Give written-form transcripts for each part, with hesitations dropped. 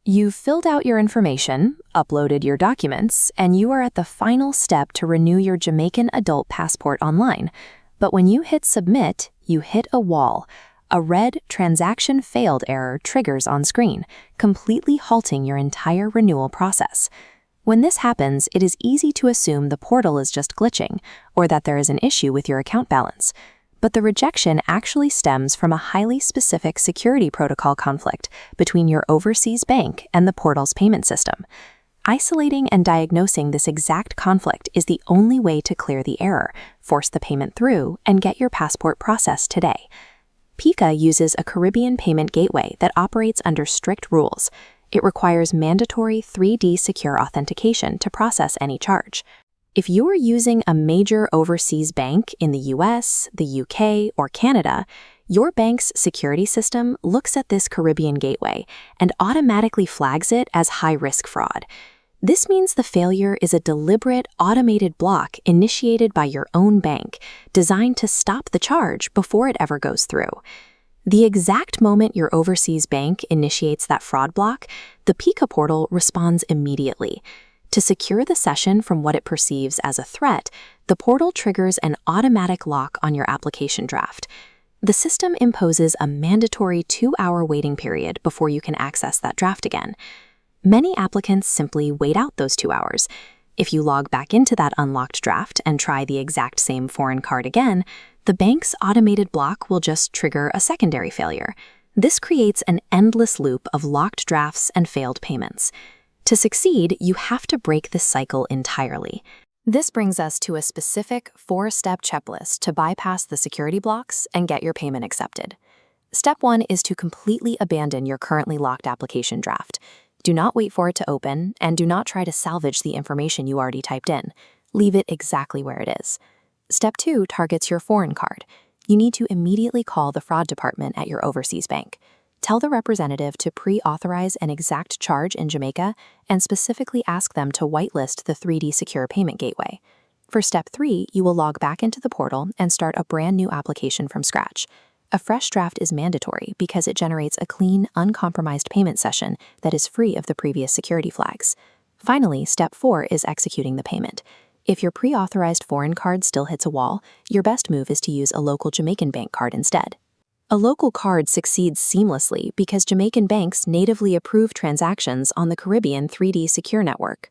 You've filled out your information, uploaded your documents, and you are at the final step to renew your Jamaican adult passport online. But when you hit submit, you hit a wall. A red transaction failed error triggers on screen, completely halting your entire renewal process. When this happens, it is easy to assume the portal is just glitching, or that there is an issue with your account balance. But the rejection actually stems from a highly specific security protocol conflict between your overseas bank and the portal's payment system. Isolating and diagnosing this exact conflict is the only way to clear the error, force the payment through, and get your passport processed today. PICA uses a Caribbean payment gateway that operates under strict rules. It requires mandatory 3D secure authentication to process any charge. If you are using a major overseas bank in the US, the UK, or Canada, your bank's security system looks at this Caribbean gateway and automatically flags it as high-risk fraud. This means the failure is a deliberate, automated block initiated by your own bank, designed to stop the charge before it ever goes through. The exact moment your overseas bank initiates that fraud block, the PICA portal responds immediately. To secure the session from what it perceives as a threat, the portal triggers an automatic lock on your application draft. The system imposes a mandatory 2-hour waiting period before you can access that draft again. Many applicants simply wait out those 2 hours. If you log back into that unlocked draft and try the exact same foreign card again, the bank's automated block will just trigger a secondary failure. This creates an endless loop of locked drafts and failed payments. To succeed, you have to break this cycle entirely. This brings us to a specific 4-step checklist to bypass the security blocks and get your payment accepted. Step 1 is to completely abandon your currently locked application draft. Do not wait for it to open, and do not try to salvage the information you already typed in. Leave it exactly where it is. Step 2 targets your foreign card. You need to immediately call the fraud department at your overseas bank. Tell the representative to pre-authorize an exact charge in Jamaica and specifically ask them to whitelist the 3D secure payment gateway. For step 3, you will log back into the portal and start a brand new application from scratch. A fresh draft is mandatory because it generates a clean, uncompromised payment session that is free of the previous security flags. Finally, step 4 is executing the payment. If your pre-authorized foreign card still hits a wall, your best move is to use a local Jamaican bank card instead. A local card succeeds seamlessly because Jamaican banks natively approve transactions on the Caribbean 3D Secure network.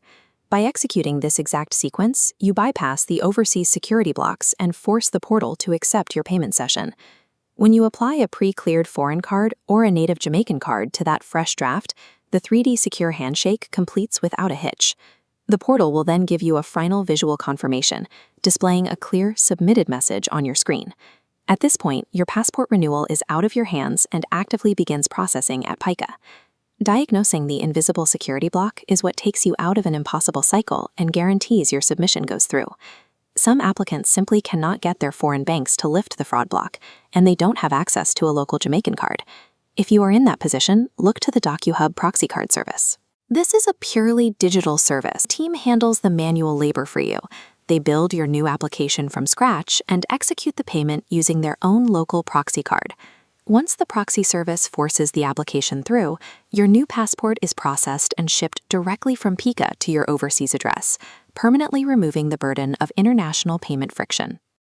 By executing this exact sequence, you bypass the overseas security blocks and force the portal to accept your payment session. When you apply a pre-cleared foreign card or a native Jamaican card to that fresh draft, the 3D Secure handshake completes without a hitch. The portal will then give you a final visual confirmation, displaying a clear submitted message on your screen. At this point, your passport renewal is out of your hands and actively begins processing at PICA. Diagnosing the invisible security block is what takes you out of an impossible cycle and guarantees your submission goes through. Some applicants simply cannot get their foreign banks to lift the fraud block, and they don't have access to a local Jamaican card. If you are in that position, look to the DocuHub proxy card service. This is a purely digital service. The team handles the manual labor for you. They build your new application from scratch and execute the payment using their own local proxy card. Once the proxy service forces the application through, your new passport is processed and shipped directly from PICA to your overseas address, permanently removing the burden of international payment friction.